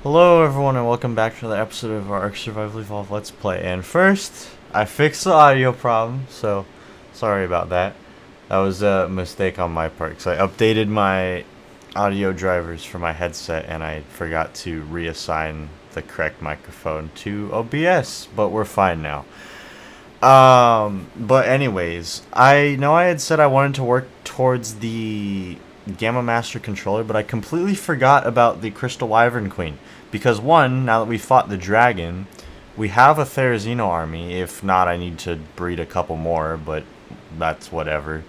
Hello everyone and welcome back to another episode of our Ark Survival Evolved Let's Play. And first, I fixed the audio problem, so sorry about that. That was a mistake on my part, because I updated my audio drivers for my headset and I forgot to reassign the correct microphone to OBS, but we're fine now. But anyways, I know I had said I wanted to work towards the Gamma Master controller, but I completely forgot about the Crystal Wyvern Queen. Because one, now that we fought the dragon, we have a theri army. If not, I need to breed a couple more, but that's whatever.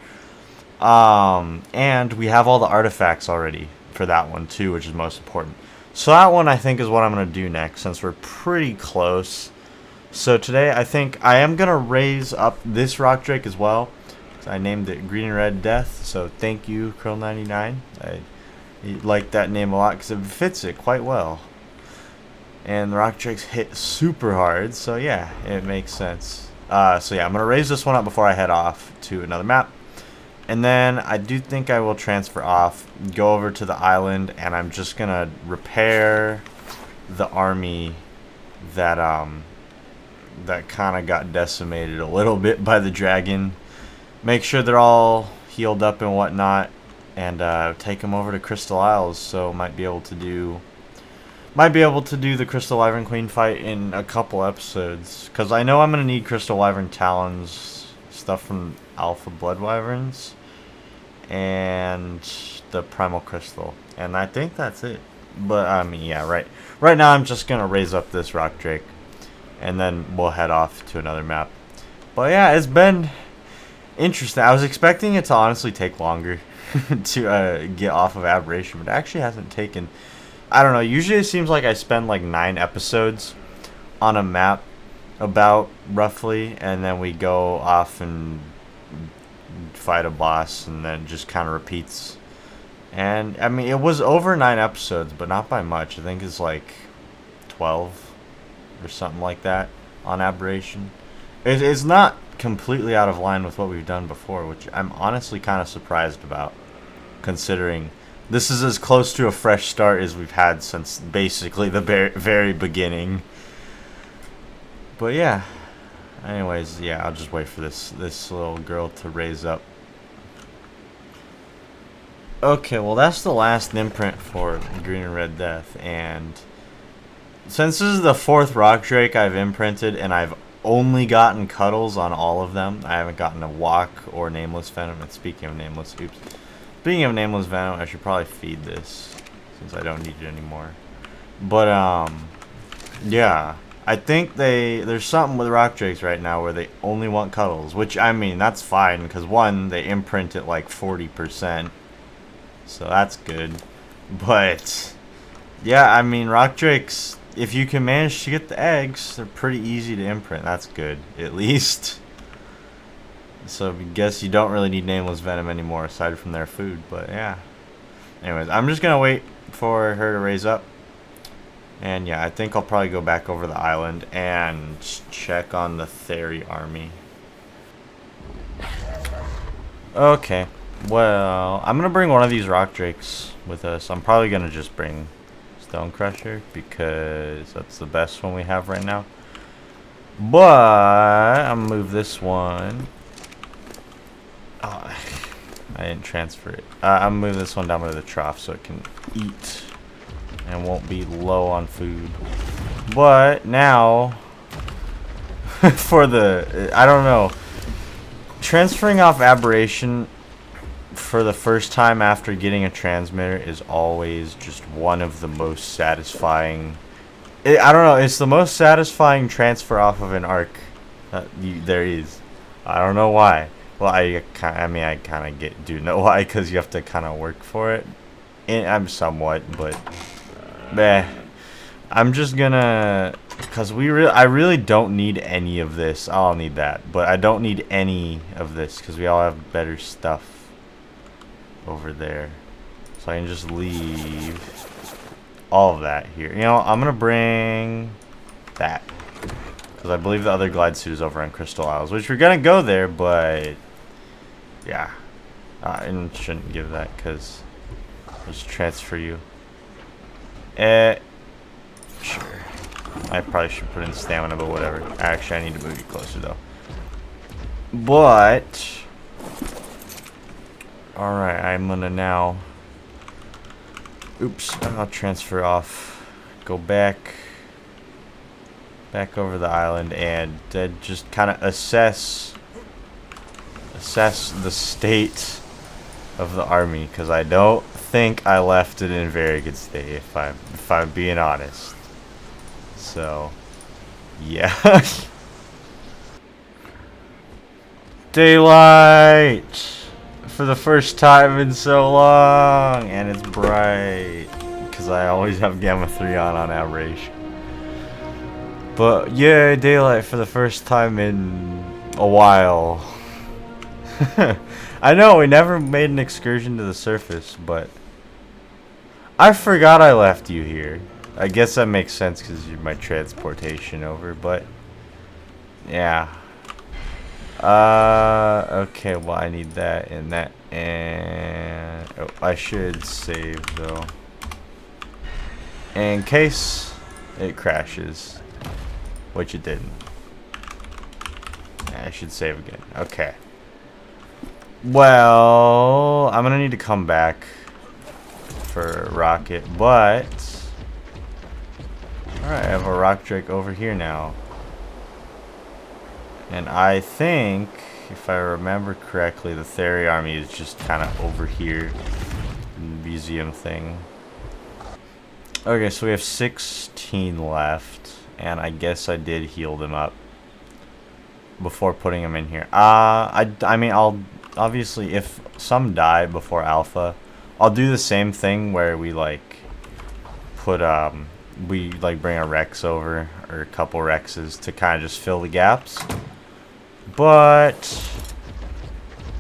And we have all the artifacts already for that one too, which is most important. So that one I think is what I'm going to do next, since we're pretty close. So today I think I am going to raise up this rock drake as well. I named it Green and Red Death, so thank you, Curl99. I like that name a lot because it fits it quite well. And the rock drakes hit super hard, so yeah, it makes sense. So yeah, I'm going to raise this one up before I head off to another map. And then I do think I will transfer off, go over to the island, and I'm just going to repair the army that kind of got decimated a little bit by the dragon. Make sure they're all healed up and whatnot, and take them over to Crystal Isles. So might be able to do the Crystal Wyvern Queen fight in a couple episodes, because I know I'm gonna need Crystal Wyvern Talons, stuff from Alpha Blood Wyverns, and the Primal Crystal, and I think that's it. But I mean, yeah, right now I'm just gonna raise up this rock drake, and then we'll head off to another map. But yeah, it's been interesting. I was expecting it to honestly take longer to get off of Aberration, but it actually hasn't taken. I don't know. Usually it seems like I spend like 9 episodes on a map, about roughly, and then we go off and fight a boss, and then it just kind of repeats. And I mean, it was over 9 episodes, but not by much. I think it's like 12 or something like that on Aberration. It's not completely out of line with what we've done before, which I'm honestly kind of surprised about, considering this is as close to a fresh start as we've had since basically the very beginning. But yeah, anyways, yeah, I'll just wait for this little girl to raise up. Okay, well that's the last imprint for Green and Red Death, and since this is the 4th rock drake I've imprinted, and I've only gotten cuddles on all of them. I haven't gotten a walk or nameless venom. And speaking of nameless, speaking of nameless venom, I should probably feed this since I don't need it anymore. But yeah, I think there's something with rock drakes right now where they only want cuddles, which I mean that's fine, because one, they imprint at like 40%, so that's good. But yeah, I mean rock drakes, if you can manage to get the eggs, they're pretty easy to imprint. That's good, at least. So I guess you don't really need nameless venom anymore aside from their food, but yeah. Anyways, I'm just gonna wait for her to raise up. And yeah, I think I'll probably go back over the island and check on the theri army. Okay, well, I'm gonna bring one of these rock drakes with us. I'm probably gonna just bring Stone Crusher, because that's the best one we have right now. But I'm gonna move this one. Oh, I didn't transfer it. I'm gonna move this one down to the trough so it can eat and won't be low on food. But now for the I don't know, transferring off Aberration for the first time after getting a transmitter is always just one of the most satisfying. I don't know, it's the most satisfying transfer off of an arc there is. I don't know why. Well, I kind of do know why, because you have to kind of work for it. And I'm somewhat, but I'm just gonna, because I really don't need any of this. I'll need that, but I don't need any of this because we all have better stuff over there, so I can just leave all of that here. You know, I'm gonna bring that because I believe the other glide suit is over on Crystal Isles, which we're gonna go there, but yeah, I shouldn't give that because I'll just transfer you. I probably should put in stamina, but whatever. Actually, I need to move you closer, though. But... Alright, I'm gonna now... Oops, I'll transfer off. Go back over the island and just kind of assess the state of the army, because I don't think I left it in very good state, if I'm being honest. So, yeah. Daylight for the first time in so long, and it's bright because I always have gamma 3 on aberration. But yeah, daylight for the first time in a while. I know we never made an excursion to the surface, but I forgot I left you here. I guess that makes sense because you're my transportation over, but yeah. Okay, well I need that and that, and oh, I should save though, in case it crashes, which it didn't. I should save again. Okay. Well, I'm gonna need to come back for rocket, but alright, I have a rock drake over here now. And I think, if I remember correctly, the theri army is just kind of over here in the museum thing. Okay, so we have 16 left, and I guess I did heal them up before putting them in here. I mean, I'll obviously, if some die before alpha, I'll do the same thing where we like put we like bring a Rex over, or a couple Rexes, to kind of just fill the gaps. But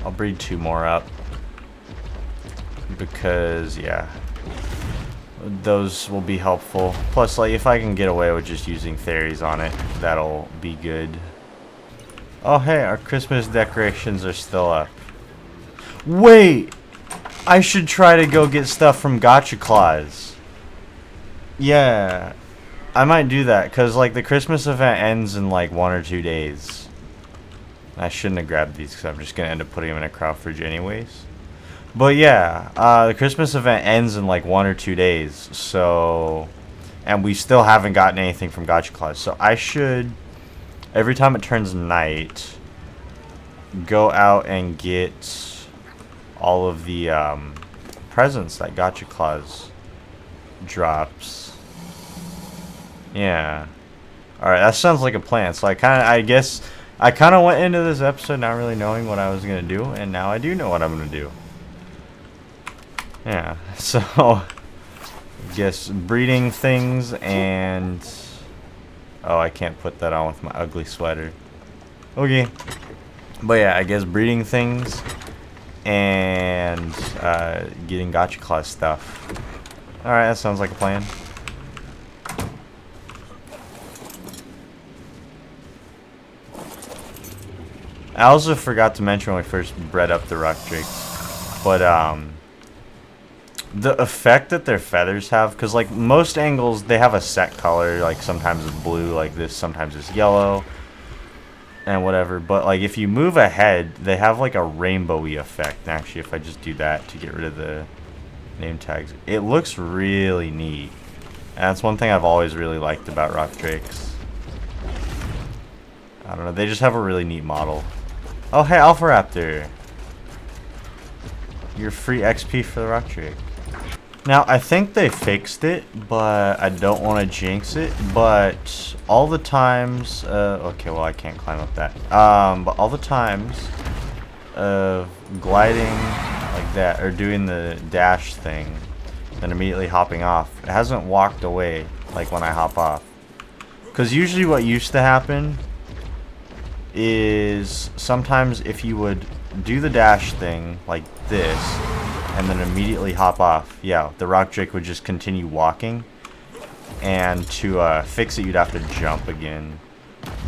I'll breed 2 more up because, yeah, those will be helpful. Plus, like, if I can get away with just using theris on it, that'll be good. Oh, hey, our Christmas decorations are still up. Wait! I should try to go get stuff from Gotcha Claws. Yeah, I might do that, because, like, the Christmas event ends in, like, 1 or 2 days. I shouldn't have grabbed these because I'm just going to end up putting them in a crowd fridge anyways. But yeah, the Christmas event ends in like 1 or 2 days. So, and we still haven't gotten anything from Gotcha Claws. So I should, every time it turns night, go out and get all of the presents that Gotcha Claws drops. Yeah. Alright, that sounds like a plan. So I guess I kind of went into this episode not really knowing what I was going to do, and now I do know what I'm going to do. Yeah, so I guess breeding things and... Oh, I can't put that on with my ugly sweater. Okay. But yeah, I guess breeding things and getting Gotcha Claws stuff. Alright, that sounds like a plan. I also forgot to mention when we first bred up the rock drakes, but the effect that their feathers have, because like most angles they have a set color, like sometimes it's blue like this, sometimes it's yellow and whatever, but like if you move ahead they have like a rainbowy effect. Actually, if I just do that to get rid of the name tags, it looks really neat, and that's one thing I've always really liked about rock drakes. I don't know, they just have a really neat model. Oh, hey, Alpha Raptor. You're free XP for the rock drake. Now, I think they fixed it, but I don't want to jinx it. But all the times... okay, well, I can't climb up that. But all the times of gliding like that, or doing the dash thing, then immediately hopping off, it hasn't walked away like when I hop off. Because usually what used to happen is sometimes if you would do the dash thing like this and then immediately hop off, yeah, the rock drake would just continue walking, and to fix it you'd have to jump again.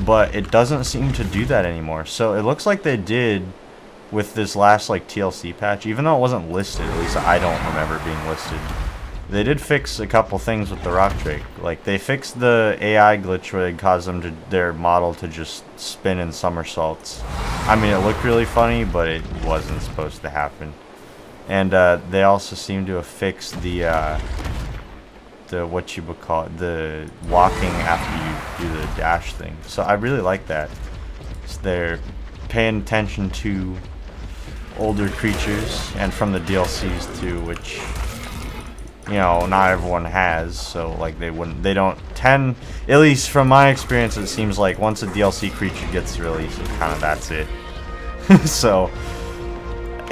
But it doesn't seem to do that anymore, so it looks like they did with this last like TLC patch, even though it wasn't listed. At least I don't remember it being listed. they did fix a couple things with the rock drake. Like, they fixed the AI glitch where they caused them to, their model to just spin in somersaults. I mean, it looked really funny, but it wasn't supposed to happen. And they also seem to have fixed the what you would call it, the walking after you do the dash thing. So I really like that. So they're paying attention to older creatures, and from the DLCs too, which, you know, not everyone has. So like they don't tend, at least from my experience, it seems like once a DLC creature gets released, it kind of, that's it. So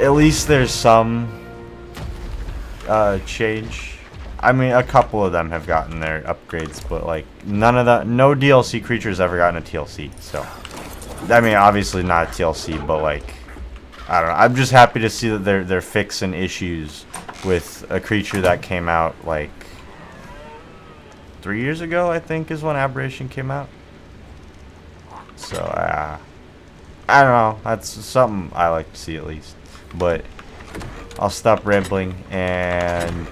at least there's some change. I mean, a couple of them have gotten their upgrades, but like none of the, no DLC creatures ever gotten a TLC. So I mean, obviously not a TLC, but like, I don't know. I'm just happy to see that they're fixing issues with a creature that came out like 3 years ago, I think, is when Aberration came out. So I don't know. That's something I like to see at least. But I'll stop rambling and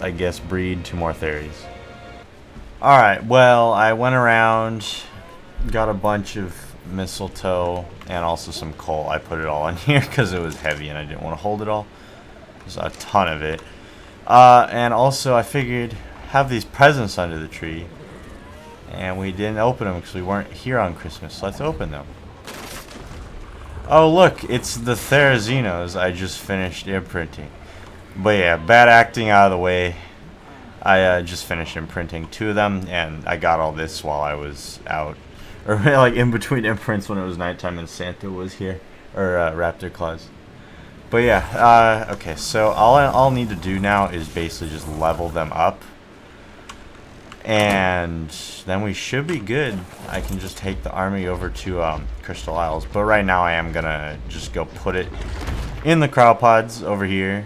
I guess breed 2 more theris. Alright, well, I went around, got a bunch of mistletoe and also some coal. I put it all in here because it was heavy and I didn't want to hold it all. There's a ton of it. And also I figured have these presents under the tree, and we didn't open them because we weren't here on Christmas, so let's open them. Oh look, it's the Therazinos I just finished imprinting. But yeah, bad acting out of the way. I just finished imprinting 2 of them, and I got all this while I was out, or like in between imprints when it was nighttime and Santa was here, or Raptor Claus. But yeah, okay, so all I'll need to do now is basically just level them up, and then we should be good. I can just take the army over to Crystal Isles, but right now I am gonna just go put it in the cryopods over here.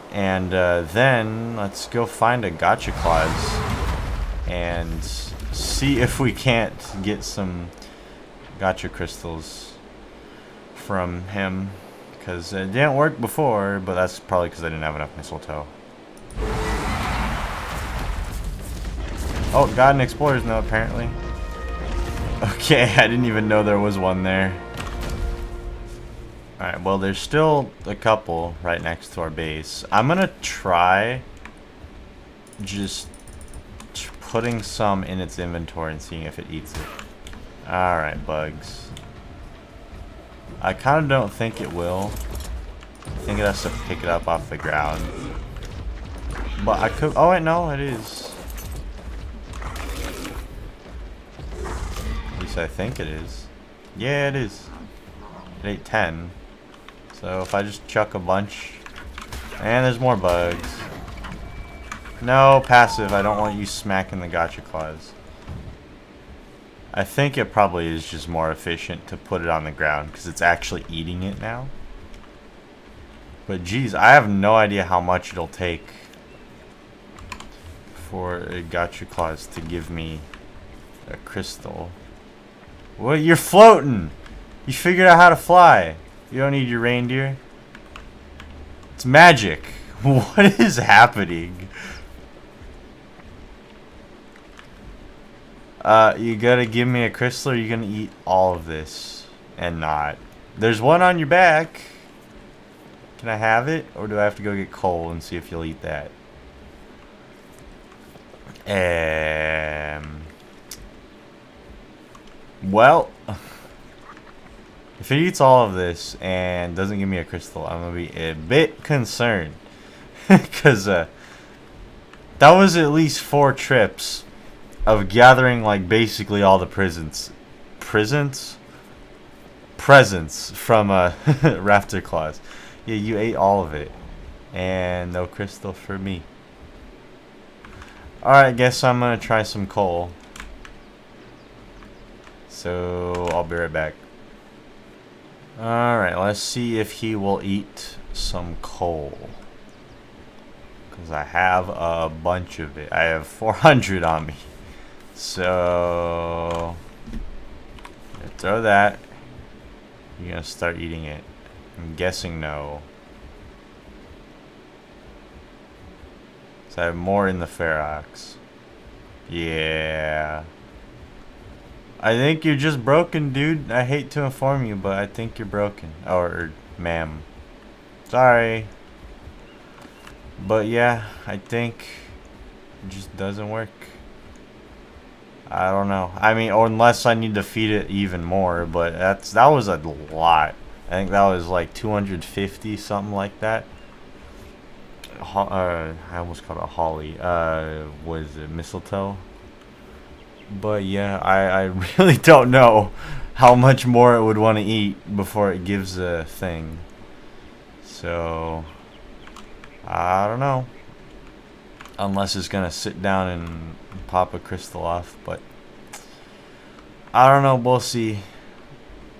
And then let's go find a Gotcha Claus and see if we can't get some Gotcha Crystals from him, because it didn't work before, but that's probably because I didn't have enough mistletoe. Oh, got an Explorer's Note apparently. Okay, I didn't even know there was one there. Alright, well, there's still a couple right next to our base. I'm gonna try just putting some in its inventory and seeing if it eats it. Alright, bugs. I kind of don't think it will. I think it has to pick it up off the ground. But I could... Oh, wait, no, it is. At least I think it is. Yeah, it is. It ate 10. So if I just chuck a bunch, and there's more bugs. No, passive, I don't want you smacking the Gotcha Claws. I think it probably is just more efficient to put it on the ground because it's actually eating it now. But geez, I have no idea how much it'll take for a Gotcha Claws to give me a crystal. What? You're floating! You figured out how to fly. You don't need your reindeer. It's magic. What is happening? You gotta give me a crystal, or you're gonna eat all of this and not. There's one on your back. Can I have it? Or do I have to go get coal and see if you'll eat that? Well, if it eats all of this and doesn't give me a crystal, I'm going to be a bit concerned. Because that was at least 4 trips of gathering, like, basically all the presents from Raptor Claus. Yeah, you ate all of it. And no crystal for me. Alright, guess I'm going to try some coal. So, I'll be right back. Alright, let's see if he will eat some coal. Because I have a bunch of it. I have 400 on me. So, throw that. You're going to start eating it. I'm guessing no. So I have more in the Ferox. Yeah. I think you're just broken, dude. I hate to inform you, but I think you're broken. Or ma'am. Sorry. But yeah, I think it just doesn't work. I don't know. I mean, or unless I need to feed it even more, but that was a lot. I think that was like 250, something like that. I almost called it a holly. Was it mistletoe? But yeah, I really don't know how much more it would want to eat before it gives a thing. So I don't know. Unless it's gonna sit down and pop a crystal off, but I don't know, we'll see.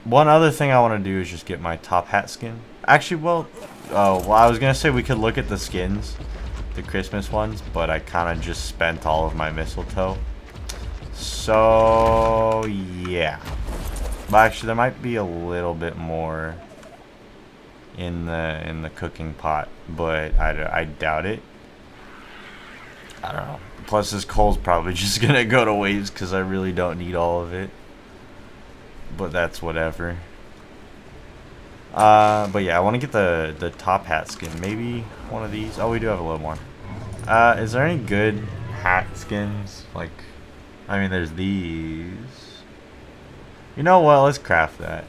One other thing I want to do is just get my top hat skin. Actually, well, I was gonna say we could look at the skins, the Christmas ones, but I kind of just spent all of my mistletoe. So yeah, but actually there might be a little bit more in the cooking pot, but I doubt it. I don't know. Plus, this coal's probably just gonna go to waste because I really don't need all of it. But that's whatever. But yeah, I want to get the top hat skin. Maybe one of these. Oh, we do have a little more. Is there any good hat skins? Like, I mean, there's these. You know what? Let's craft that.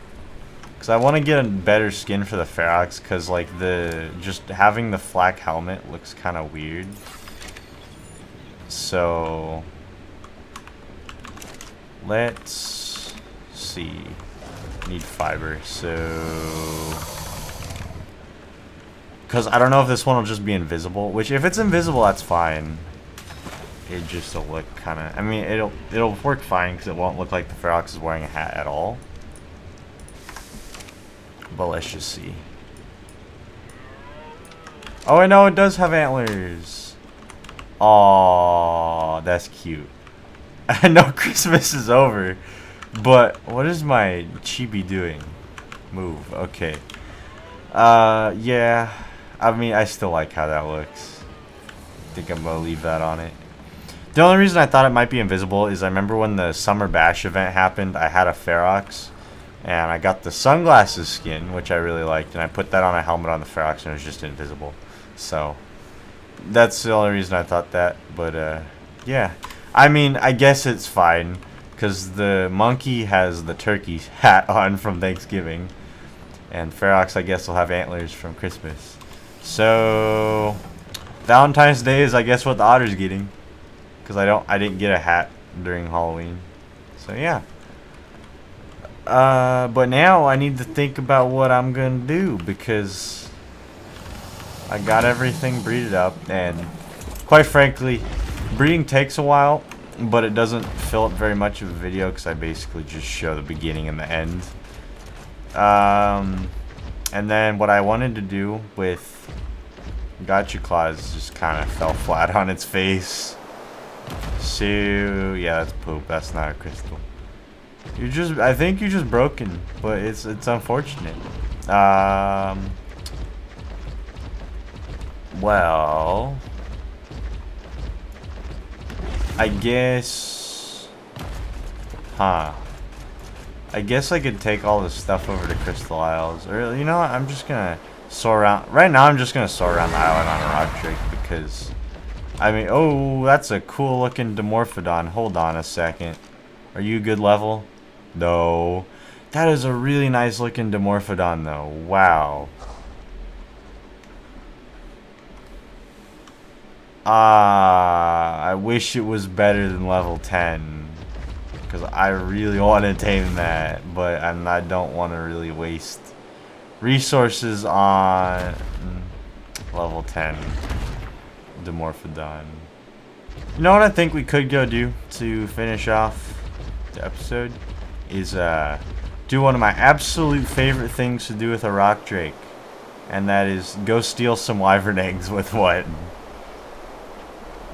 Because I want to get a better skin for the Ferox. Because, like, just having the flak helmet looks kind of weird. So let's see. Need fiber, so because I don't know if this one will just be invisible. Which, if it's invisible, that's fine. It just will look kind of. I mean, it'll work fine because it won't look like the Ferox is wearing a hat at all. But let's just see. Oh, I know it does have antlers. Aww, that's cute. I know Christmas is over, but what is my chibi doing? Move, okay. Yeah, I mean, I still like how that looks. I think I'm gonna leave that on it. The only reason I thought it might be invisible is I remember when the Summer Bash event happened, I had a Ferox, and I got the sunglasses skin, which I really liked, and I put that on a helmet on the Ferox, and it was just invisible. So that's the only reason I thought that, but yeah. I mean, I guess it's fine, because the monkey has the turkey hat on from Thanksgiving, and Ferox, I guess, will have antlers from Christmas. So Valentine's Day is, I guess, what the otter's getting, because I didn't get a hat during Halloween. So yeah. But now I need to think about what I'm gonna do, because I got everything breeded up, and quite frankly, breeding takes a while, but it doesn't fill up very much of a video because I basically just show the beginning and the end. And then what I wanted to do with Gotcha Claws just kind of fell flat on its face. So yeah, that's poop. That's not a crystal. I think you're just broken, but it's unfortunate. Well, I guess, I guess I could take all this stuff over to Crystal Isles, or you know what? I'm just gonna soar around. Right now, I'm just gonna soar around the island on a rock drake because, I mean, oh, that's a cool looking Dimorphodon. Hold on a second. Are you a good level? No. That is a really nice looking Dimorphodon, though. Wow. I wish it was better than level 10, because I really want to tame that, but I don't want to really waste resources on level 10 Dimorphodon. You know what I think we could go do to finish off the episode is do one of my absolute favorite things to do with a rock drake, and that is go steal some wyvern eggs with one.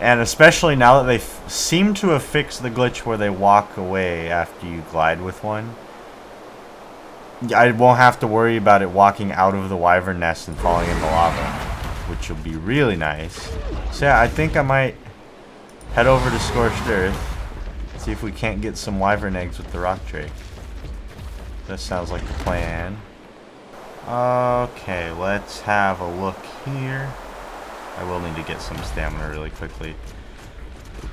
And especially now that they seem to have fixed the glitch where they walk away after you glide with one, I won't have to worry about it walking out of the wyvern nest and falling in the lava. which will be really nice. So yeah, I think I might head over to Scorched Earth, see if we can't get some wyvern eggs with the rock drake. That sounds like the plan. Okay, let's have a look here. I will need to get some stamina really quickly.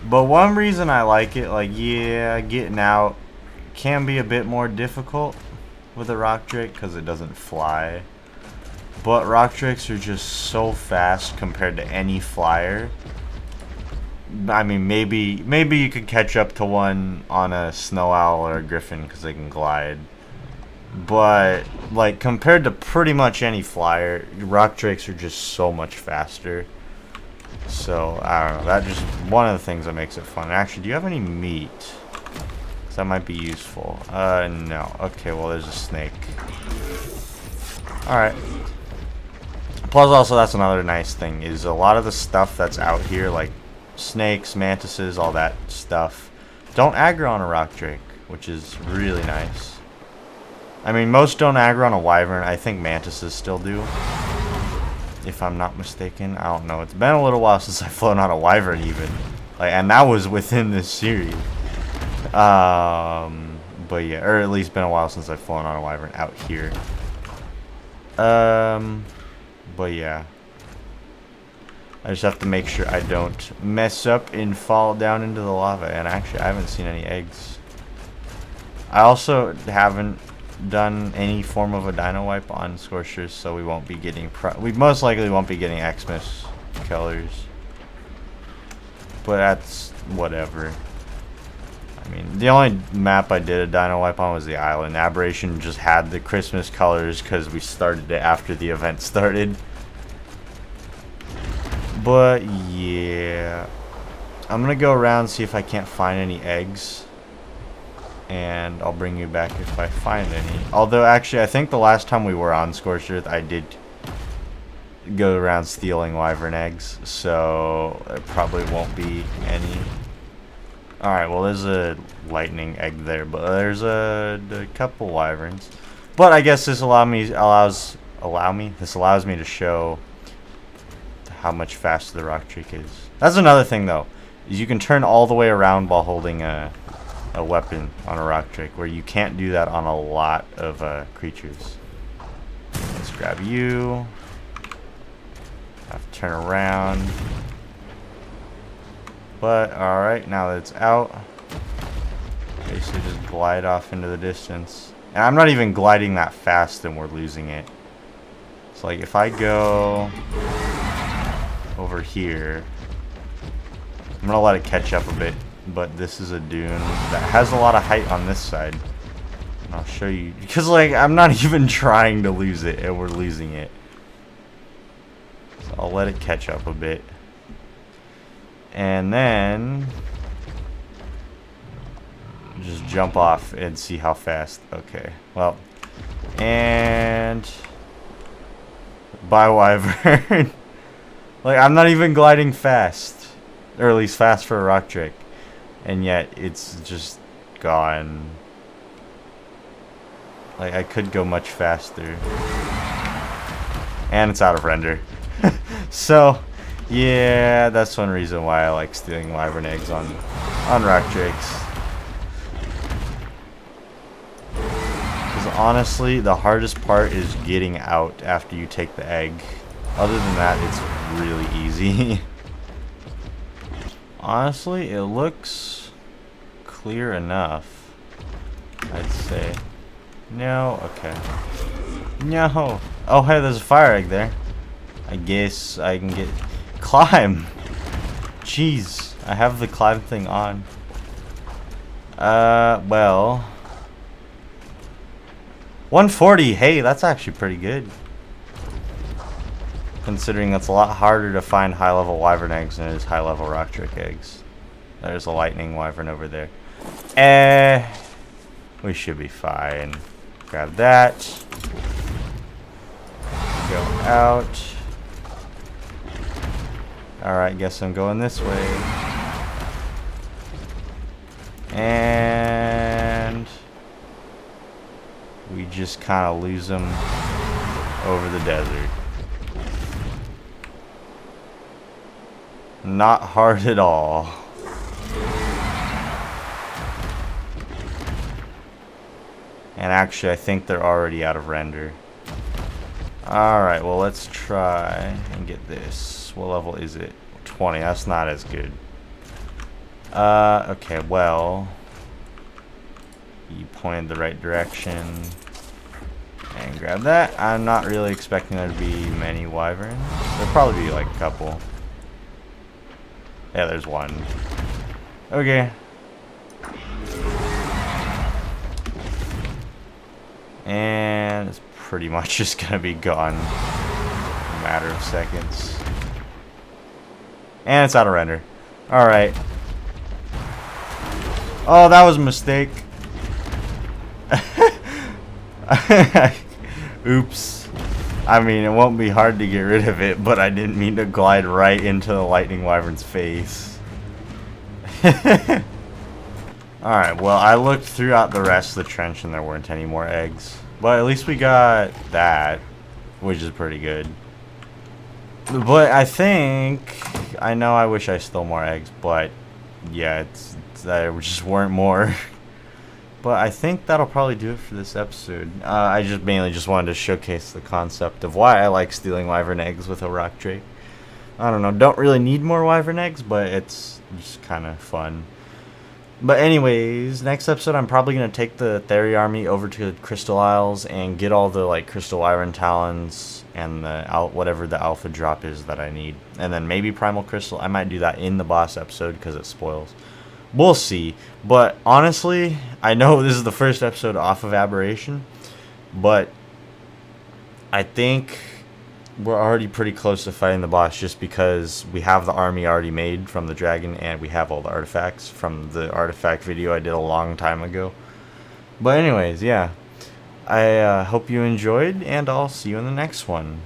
But one reason I like it, like, yeah, getting out can be a bit more difficult with a rock drake because it doesn't fly. But rock drakes are just so fast compared to any flyer. I mean, maybe you could catch up to one on a snow owl or a griffin because they can glide. But like compared to pretty much any flyer, rock drakes are just so much faster. So I don't know. That just one of the things that makes it fun. Actually, do you have any meat? 'Cause that might be useful. No. Okay, well there's a snake. All right. Plus, also that's another nice thing is a lot of the stuff that's out here, like snakes, mantises, all that stuff, don't aggro on a rock drake, which is really nice. I mean, most don't aggro on a wyvern. I think mantises still do, if I'm not mistaken. I don't know. It's been a little while since I've flown on a wyvern even, like, and that was within this series. But yeah, or at least been a while since I've flown on a wyvern out here. But yeah, I just have to make sure I don't mess up and fall down into the lava. And actually, I haven't seen any eggs. I also haven't done any form of a dino wipe on Scorchers, so we won't be getting we most likely won't be getting Xmas colors, but that's whatever. I mean, the only map I did a dino wipe on was the island. Aberration just had the Christmas colors because we started it after the event started. But yeah, I'm gonna go around see if I can't find any eggs, and I'll bring you back if I find any. Although, actually, I think the last time we were on Scorched Earth, I did go around stealing wyvern eggs, so there probably won't be any. Alright, well, there's a lightning egg there, but there's a couple wyverns. But I guess this allows me to show how much faster the rock drake is. That's another thing, though, is you can turn all the way around while holding a weapon on a rock drake, where you can't do that on a lot of creatures. Let's grab you. Have to turn around. But alright, now that it's out, basically just glide off into the distance. And I'm not even gliding that fast and we're losing it. So like if I go over here, I'm gonna let it catch up a bit. But this is a dune that has a lot of height on this side. And I'll show you, because like I'm not even trying to lose it and we're losing it. So I'll let it catch up a bit. And then just jump off and see how fast. Okay, well, and bye wyvern. Like I'm not even gliding fast, or at least fast for a rock drake. And yet it's just gone. Like I could go much faster. And it's out of render. So yeah, that's one reason why I like stealing wyvern eggs on rock drakes. Because honestly, the hardest part is getting out after you take the egg. Other than that, it's really easy. Honestly, it looks clear enough, I'd say. No, okay. No. Oh, hey, there's a fire egg there. I guess I can get... Climb! Jeez, I have the climb thing on. Well... 140, hey, that's actually pretty good. Considering it's a lot harder to find high-level wyvern eggs than it is high-level rock drake eggs. There's a lightning wyvern over there. We should be fine. Grab that. Go out. Alright, guess I'm going this way. And we just kind of lose them over the desert. Not hard at all. And actually, I think they're already out of render. Alright, well, let's try and get this. What level is it? 20. That's not as good. Okay, well. You pointed the right direction. And grab that. I'm not really expecting there to be many wyverns. There'll probably be like a couple. Yeah, there's one. Okay. And it's pretty much just gonna be gone in a matter of seconds. And it's out of render. Alright. Oh, that was a mistake. Oops. I mean, it won't be hard to get rid of it, but I didn't mean to glide right into the lightning wyvern's face. Alright, well, I looked throughout the rest of the trench and there weren't any more eggs. But at least we got that, which is pretty good. But I think, I know I wish I stole more eggs, but yeah, there just weren't more. But I think that'll probably do it for this episode. I just mainly just wanted to showcase the concept of why I like stealing wyvern eggs with a rock drake. I don't know, don't really need more wyvern eggs, but it's just kind of fun. But anyways, next episode I'm probably going to take the Theri army over to Crystal Isles and get all the like Crystal Wyvern Talons and the whatever the alpha drop is that I need. And then maybe Primal Crystal. I might do that in the boss episode because it spoils. We'll see. But honestly, I know this is the first episode off of Aberration, but I think we're already pretty close to fighting the boss just because we have the army already made from the dragon and we have all the artifacts from the artifact video I did a long time ago. But anyways, yeah. I hope you enjoyed and I'll see you in the next one.